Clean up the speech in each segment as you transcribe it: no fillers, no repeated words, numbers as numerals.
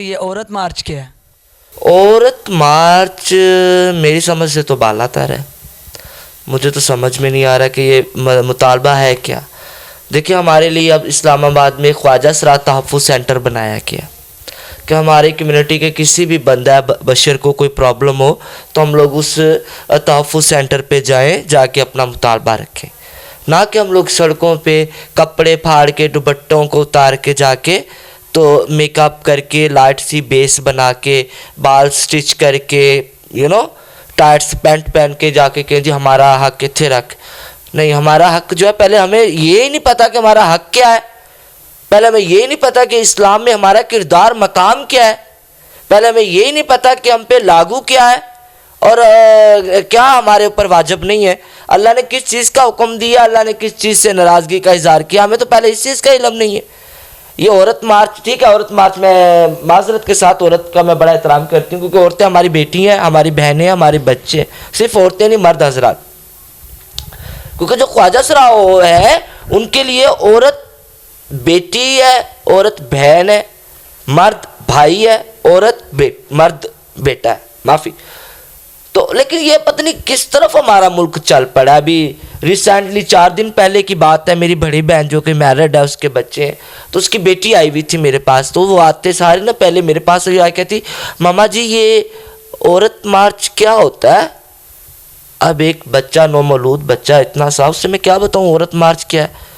یہ عورت مارچ کیا ہے؟ عورت مارچ میری سمجھ سے تو بالا تر ہے. مجھے تو سمجھ میں نہیں آ رہا کہ یہ مطالبہ ہے کیا. دیکھیں ہمارے لیے اب اسلام آباد میں خواجہ سرات تحفظ سینٹر بنایا گیا کہ ہماری کمیونٹی کے کسی بھی بندہ بشر کو کوئی پرابلم ہو تو ہم لوگ اس تحفظ سینٹر پہ جائیں، جا کے اپنا مطالبہ رکھیں، نہ کہ ہم لوگ سڑکوں پہ کپڑے پھاڑ کے دوپٹوں کو اتار کے جا کے تو میک اپ کر کے لائٹ سی بیس بنا کے بال سٹچ کر کے ٹائٹس پینٹ پہن کے جا کے کہ جی ہمارا حق اتھے رکھ. نہیں، ہمارا حق جو ہے پہلے ہمیں یہ ہی نہیں پتہ کہ ہمارا حق کیا ہے. پہلے ہمیں یہ نہیں پتہ کہ اسلام میں ہمارا کردار مقام کیا ہے. پہلے ہمیں یہ نہیں پتہ کہ ہم پہ لاگو کیا ہے اور کیا ہمارے اوپر واجب نہیں ہے. اللہ نے کس چیز کا حکم دیا، اللہ نے کس چیز سے ناراضگی کا اظہار کیا، ہمیں تو پہلے اس چیز کا علم نہیں ہے. یہ عورت مارچ ٹھیک ہے، عورت مارچ میں معذرت کے ساتھ عورت کا میں بڑا احترام کرتی ہوں، کیونکہ عورتیں ہماری بیٹی ہیں، ہماری بہنیں ہیں، ہمارے بچے ہیں. صرف عورتیں نہیں، مرد حضرات، کیونکہ جو خواجہ سرا ہے ان کے لیے عورت بیٹی ہے، عورت بہن ہے، مرد بھائی ہے، مرد بیٹا ہے. معافی. تو لیکن یہ پتہ نہیں کس طرف ہمارا ملک چل پڑا. ابھی ریسنٹلی 4 دن پہلے کی بات ہے، میری بڑی بہن جو کہ میرڈ ہے، اس کے بچے ہیں، تو اس کی بیٹی آئی ہوئی تھی میرے پاس. تو وہ آتے سارے نا پہلے میرے پاس آ کہتی ماما جی یہ عورت مارچ کیا ہوتا ہے. اب ایک بچہ نومولود بچہ اتنا سا، اس سے میں کیا بتاؤں عورت مارچ کیا ہے.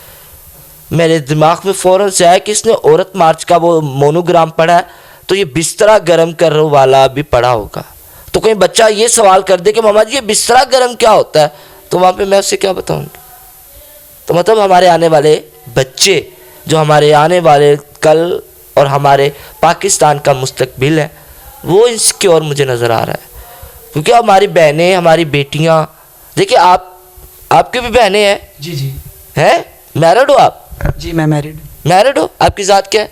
میرے دماغ میں فوراً سے آیا کہ اس نے عورت مارچ کا وہ مونوگرام پڑھا ہے تو یہ بسترا گرم کرنے والا بھی پڑھا ہوگا. تو کوئی بچہ یہ سوال کر دے کہ ماما جی یہ بسترا گرم کیا ہوتا ہے، تو وہاں پہ میں اسے کیا بتاؤں گا. تو مطلب ہمارے آنے والے بچے جو ہمارے آنے والے کل اور ہمارے پاکستان کا مستقبل ہے وہ انسیکیور مجھے نظر آ رہا ہے. کیونکہ ہماری بہنیں، ہماری بیٹیاں، دیکھیں آپ کی بھی بہنیں ہیں. جی ہیں؟ میرڈ ہو آپ؟ جی میں میرڈ ہو. آپ کی ذات کیا ہے؟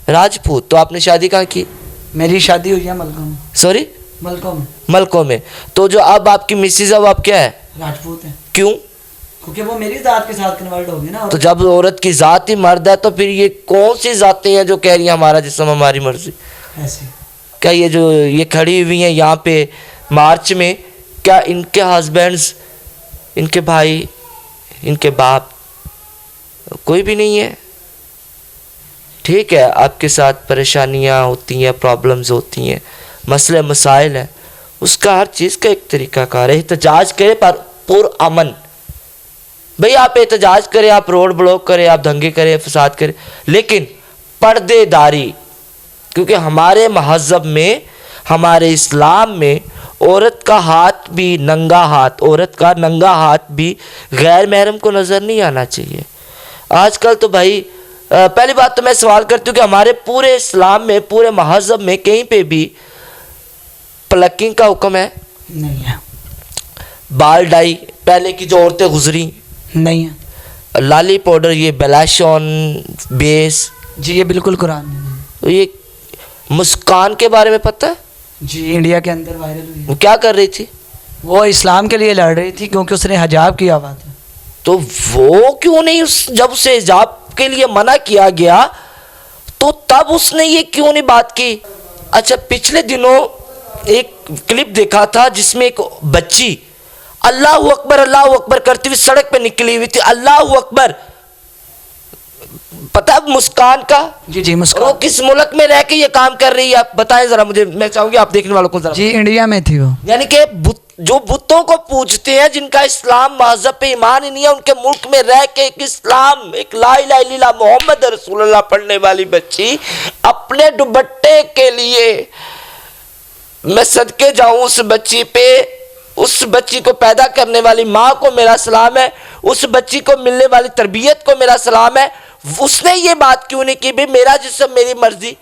راجپوت. تو آپ نے شادی کہاں کی؟ میری شادی ہوئی ہے ملکوں میں. سوری؟ ملکوں میں. تو جو اب آپ کی مسز ہے وہ آپ کیا ہے؟ راجپوت ہے. کیوں؟ کیونکہ وہ میری ذات کے ساتھ کنورٹ ہوگی نا. تو جب عورت کی ذات ہی مرد ہے تو پھر یہ کون سی ذاتیں ہیں جو کہہ رہی ہیں ہمارا جسم ہماری مرضی؟ ایسے کیا یہ کھڑی ہوئی ہیں یہاں پہ مارچ میں، کیا ان کے ہسبینڈز، ان کے بھائی، ان کے باپ کوئی بھی نہیں ہے؟ ٹھیک ہے، آپ کے ساتھ پریشانیاں ہوتی ہیں، پرابلمز ہوتی ہیں، مسئلے مسائل ہیں، اس کا ہر چیز کا ایک طریقہ کار ہے. احتجاج کرے پر امن. بھئی آپ احتجاج کریں، آپ روڈ بلاک کریں، آپ دنگے کریں، فساد کریں، لیکن پردے داری. کیونکہ ہمارے مہذب میں، ہمارے اسلام میں عورت کا ہاتھ بھی ننگا ہاتھ، عورت کا ننگا ہاتھ بھی غیر محرم کو نظر نہیں آنا چاہیے. آج کل تو بھائی پہلی بات تو میں سوال کرتی ہوں کہ ہمارے پورے اسلام میں، پورے مہذب میں کہیں پہ بھی پلکنگ کا حکم ہے؟ نہیں ہے. بال ڈائی پہلے کی جو عورتیں گزری نہیں ہے. لالی پاؤڈر، یہ بلش آن بیس، جی یہ بالکل قرآن میں. یہ مسکان کے بارے میں پتہ ہے؟ جی انڈیا کے اندر وائرل ہوئی. وہ کیا کر رہی تھی؟ وہ اسلام کے لیے لڑ رہی تھی کیونکہ اس نے حجاب کیا ہوا تھا. تو وہ کیوں نہیں جب اسے حجاب کے لیے منع کیا گیا تو تب اس نے یہ کیوں نہیں بات کی؟ اچھا پچھلے دنوں ایک کلپ دیکھا تھا جس میں ایک بچی اللہ اکبر کرتی ہوئی سڑک پہ نکلی ہوئی تھی. اللہ اکبر. پتہ ہے مسکان کا؟ جی مسکان. وہ کس ملک میں رہ کے یہ کام کر رہی ہے آپ بتائیں ذرا مجھے، میں چاہوں گی آپ دیکھنے والوں کو ذرا. جی انڈیا میں تھی وہ. یعنی کہ جو بتوں کو پوجتے ہیں، جن کا اسلام مذہب پہ ایمان ہی نہیں ہے، ان کے ملک میں رہ کے ایک اسلام، ایک لا الہ الا اللہ محمد رسول اللہ پڑھنے والی بچی اپنے دوپٹے کے لیے، میں صدقے جاؤں اس بچی پہ، اس بچی کو پیدا کرنے والی ماں کو میرا سلام ہے، اس بچی کو ملنے والی تربیت کو میرا سلام ہے. اس نے یہ بات کیوں نہیں کی بھی میرا جسم میری مرضی،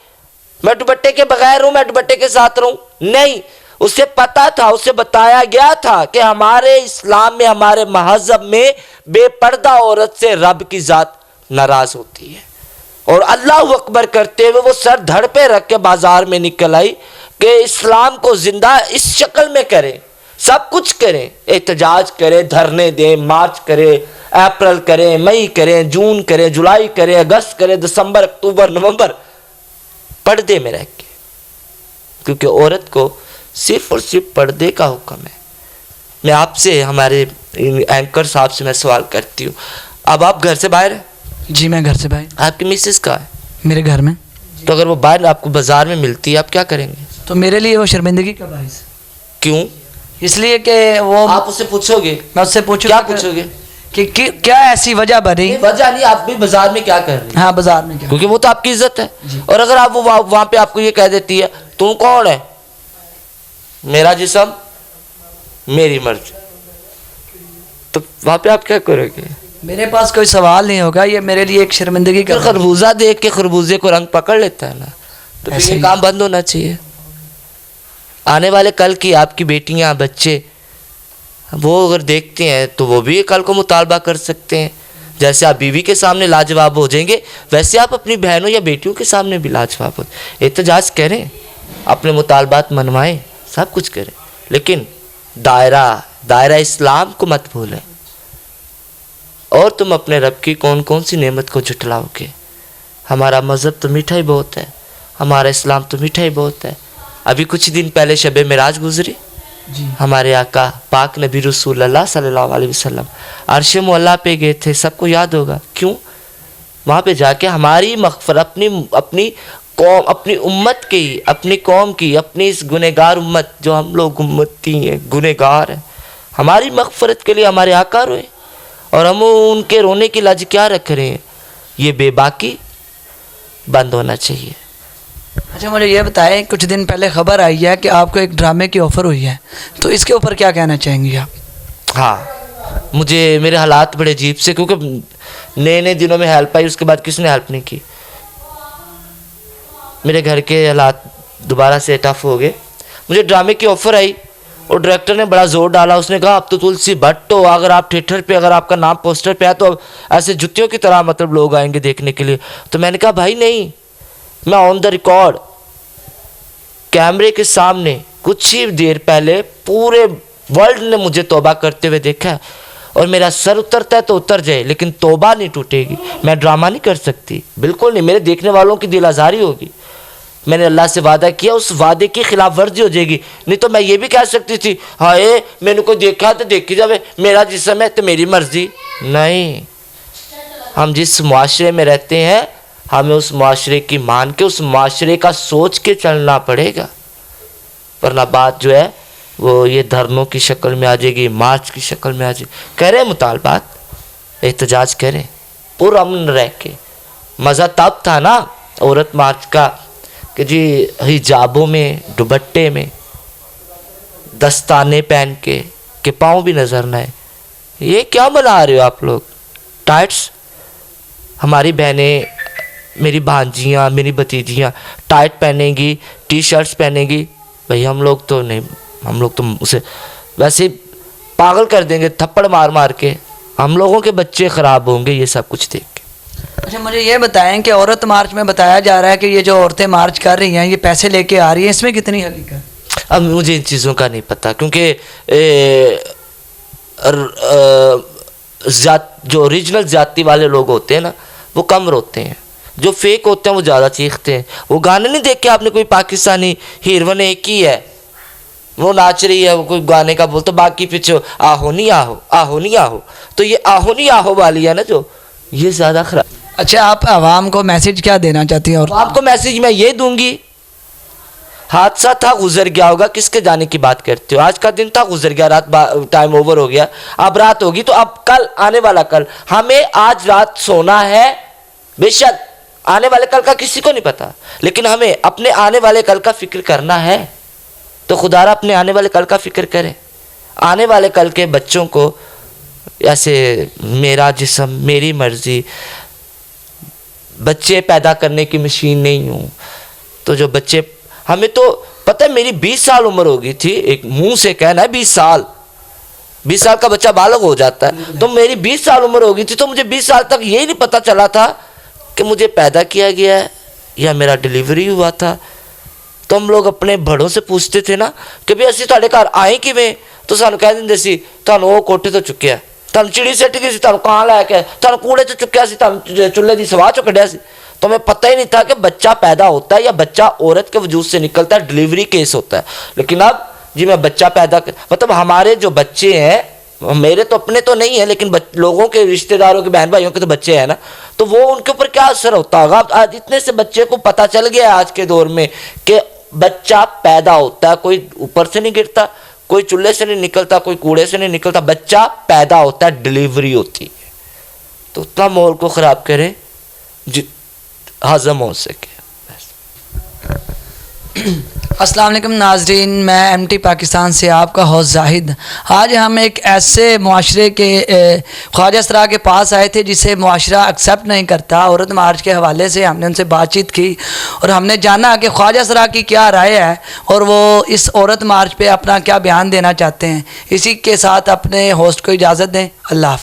میں دوپٹے کے بغیر ہوں، میں دوپٹے کے ساتھ رہوں؟ نہیں، اسے پتا تھا، اسے بتایا گیا تھا کہ ہمارے اسلام میں، ہمارے مہذب میں بے پردہ عورت سے رب کی ذات ناراض ہوتی ہے. اور اللہ اکبر کرتے ہوئے وہ سر دھڑ پہ رکھ کے بازار میں نکل آئی کہ اسلام کو زندہ اس شکل میں کریں، سب کچھ کریں، احتجاج کریں، دھرنے دیں، مارچ کریں، اپریل کریں، مئی کریں، جون کریں، جولائی کریں، اگست کریں، دسمبر، اکتوبر، نومبر. پردے میں رہ کے, کیونکہ عورت کو صرف اور صرف پردے کا حکم ہے. میں آپ سے, ہمارے اینکر صاحب سے میں سوال کرتی ہوں, اب آپ گھر سے باہر ہیں؟ جی میں گھر سے باہر. آپ کی مسز کہاں ہے؟ میرے گھر میں. تو اگر وہ باہر آپ کو بازار میں ملتی ہے, آپ کیا کریں گے؟ تو میرے لیے وہ شرمندگی کا باعث. کیوں؟ اس لیے کہ وہ, آپ اس سے پوچھو گے, میں اس سے پوچھوں کیا پوچھو گے؟ کہ کیا ایسی وجہ بنی. وجہ نہیں, آپ بھی بازار میں کیا کر رہے ہیں؟ ہاں بازار میں کیا, کیونکہ وہ تو آپ کی عزت ہے. اور اگر آپ وہاں پہ آپ کو یہ کہہ دیتی ہے تم کون ہے, میرا جسم میری مرضی, تو وہاں پہ آپ کیا کرو گے؟ میرے پاس کوئی سوال نہیں ہوگا, یہ میرے لیے ایک شرمندگی کا. خربوزہ دیکھ کے خربوزے کو رنگ پکڑ لیتا ہے نا, تو پھر یہ کام بند ہونا چاہیے. آنے والے کل کی آپ کی بیٹیاں بچے وہ اگر دیکھتے ہیں تو وہ بھی کل کو مطالبہ کر سکتے ہیں. جیسے آپ بیوی کے سامنے لاجواب ہو جائیں گے, ویسے آپ اپنی بہنوں یا بیٹیوں کے سامنے بھی لاجواب ہو. احتجاج کریں, اپنے مطالبات منوائیں, سب کچھ کریں, لیکن دائرہ اسلام کو مت بھولیں. اور تم اپنے رب کی کون کون سی نعمت کو جھٹلاؤ گے. ہمارا مذہب تو میٹھا ہی بہت ہے, ہمارا اسلام تو میٹھا ہی بہت ہے. ابھی کچھ دن پہلے شب معراج گزری, ہمارے آقا پاک نبی رسول اللہ صلی اللہ علیہ وسلم عرش معلیٰ پہ گئے تھے, سب کو یاد ہوگا. کیوں؟ وہاں پہ جا کے ہماری مغفرت, اپنی قوم, اپنی امت کی, اپنی قوم کی, اپنی اس گنہگار امت, جو ہم لوگ امتی ہیں, گنہگار ہیں, ہماری مغفرت کے لیے ہمارے آقا روئے, اور ہم ان کے رونے کی لج کیا رکھ رہے ہیں. یہ بے باکی بند ہونا چاہیے. اچھا مجھے یہ بتائیں, کچھ دن پہلے خبر آئی ہے کہ آپ کو ایک ڈرامے کی آفر ہوئی ہے, تو اس کے اوپر کیا کہنا چاہیں گے آپ؟ ہاں, مجھے میرے حالات بڑے عجیب سے, کیونکہ نئے دنوں میں ہیلپ آئی, اس کے بعد کس نے ہیلپ نہیں کی. میرے گھر کے حالات دوبارہ سے ٹف ہو گئے. مجھے ڈرامے کی آفر آئی اور ڈائریکٹر نے بڑا زور ڈالا. اس نے کہا اب تو تلسی بھٹ ہو, اگر آپ تھیٹر پہ, اگر آپ کا نام پوسٹر پہ ہے تو ایسے جتیوں کی طرح مطلب لوگ آئیں گے دیکھنے کے لیے. تو میں نے کہا بھائی نہیں, میں آن دا ریکارڈ کیمرے کے سامنے کچھ ہی دیر پہلے پورے ورلڈ نے مجھے توبہ کرتے ہوئے دیکھا ہے, اور میرا سر اترتا ہے تو اتر جائے, لیکن توبہ نہیں ٹوٹے گی. میں ڈرامہ نہیں کر سکتی, بالکل نہیں. میرے دیکھنے والوں کی دل آزاری ہوگی. میں نے اللہ سے وعدہ کیا, اس وعدے کی خلاف ورزی ہو جائے گی. نہیں تو میں یہ بھی کہہ سکتی تھی ہائے میں نے کوئی دیکھا تو دیکھی جاوے, میرا جسم ہے تو میری مرضی. نہیں, ہم جس معاشرے میں رہتے ہیں ہمیں اس معاشرے کی مان کے, اس معاشرے کا سوچ کے چلنا پڑے گا, ورنہ بات جو ہے وہ یہ دھرنوں کی شکل میں آ جائے گی, مارچ کی شکل میں آ جائے گی. کریں مطالبات, احتجاج کریں پرامن رہ کے. مزہ تب تھا نا عورت مارچ کا کہ جی حجابوں میں, دوپٹے میں, دستانے پہن کے کہ پاؤں بھی نظر نہ آئے. یہ کیا بنا رہے ہو آپ لوگ؟ ٹائٹس. ہماری بہنیں, میری بھانجیاں, میری بھتیجیاں ٹائٹ پہنیں گی, ٹی شرٹس پہنیں گی. بھئی ہم لوگ تو نہیں, ہم لوگ تو اسے ویسے پاگل کر دیں گے تھپڑ مار مار کے. ہم لوگوں کے بچے خراب ہوں گے یہ سب کچھ دیکھ کے. اچھا مجھے یہ بتائیں کہ عورت مارچ میں بتایا جا رہا ہے کہ یہ جو عورتیں مارچ کر رہی ہیں یہ پیسے لے کے آ رہی ہیں, اس میں کتنی حقیقت؟ اب مجھے ان چیزوں کا نہیں پتہ, کیونکہ جو اوریجنل زیادتی والے لوگ ہوتے ہیں نا وہ کم روتے ہیں, جو فیک ہوتے ہیں وہ زیادہ چیختے ہیں. وہ گانے نہیں دیکھ کے آپ نے, کوئی پاکستانی ہیروین ایک ہی ہے, وہ ناچ رہی ہے, وہ کوئی گانے کا بول تو باقی پیچھے آہو نہیں آہو, آہو نہیں آہو. تو یہ آہو نہیں آہو والی ہے نا جو, یہ زیادہ خراب. اچھا آپ عوام کو میسج کیا دینا چاہتی ہیں؟ اور آپ کو میسج میں یہ دوں گی, حادثہ تھا گزر گیا ہوگا, کس کے جانے کی بات کرتے ہو؟ آج کا دن تھا گزر گیا, رات ٹائم اوور ہو گیا, اب رات ہوگی تو اب کل آنے والا کل, ہمیں آج رات سونا ہے. بے شک آنے والے کل کا کسی کو نہیں پتا, لیکن ہمیں اپنے آنے والے کل کا فکر کرنا ہے. تو خدا را اپنے آنے والے کل کا فکر کریں. آنے والے کل کے بچوں کو ایسے میرا جسم میری مرضی, بچے پیدا کرنے کی مشین نہیں ہوں. تو جو بچے, ہمیں تو پتہ ہے میری 20 سال عمر ہو گئی تھی, ایک منہ سے کہنا ہے 20 سال کا بچہ بالغ ہو جاتا ہے, تو میری 20 سال عمر ہو گئی تھی, تو مجھے 20 سال تک یہی نہیں پتہ چلا تھا کہ مجھے پیدا کیا گیا ہے یا میرا ڈیلیوری ہوا تھا. تو ہم لوگ اپنے بڑوں سے پوچھتے تھے نا کہ بھئی اسی تھوڑے گھر آئے کیویں, تو سانو کہہ دندے سی تانوں وہ کوٹھے تو چکیا, تانوں چڑی سٹ گئی سی, تانوں کہاں لے کے, تانوں کوڑے تو چکیا سی, تانوں چولہے دی سوا چو کڈیا سی. تو ہمیں پتہ ہی نہیں تھا کہ بچہ پیدا ہوتا ہے یا بچہ عورت کے وجود سے نکلتا ہے، ڈلیوری کیس ہوتا ہے. لیکن اب جی میں بچہ پیدا مطلب ہمارے جو بچے ہیں، میرے تو اپنے تو نہیں ہیں لیکن لوگوں کے رشتہ داروں کے بہن بھائیوں کے تو بچے ہیں نا، تو وہ ان کے اوپر کیا اثر ہوتا ہوگا. آج اتنے سے بچے کو پتہ چل گیا آج کے دور میں کہ بچہ پیدا ہوتا ہے، کوئی اوپر سے نہیں گرتا، کوئی چولہے سے نہیں نکلتا، کوئی کوڑے سے نہیں نکلتا، بچہ پیدا ہوتا ہے، ڈلیوری ہوتی ہے. تو اتنا ماحول کو خراب کرے ہضم ہو سکے. السلام علیکم ناظرین، میں ایم ٹی پاکستان سے آپ کا ہوسٹ زاہد. آج ہم ایک ایسے معاشرے کے خواجہ سرا کے پاس آئے تھے جسے معاشرہ ایکسیپٹ نہیں کرتا. عورت مارچ کے حوالے سے ہم نے ان سے بات چیت کی اور ہم نے جانا کہ خواجہ سرا کی کیا رائے ہے اور وہ اس عورت مارچ پہ اپنا کیا بیان دینا چاہتے ہیں. اسی کے ساتھ اپنے ہوسٹ کو اجازت دیں. اللہ حافظ.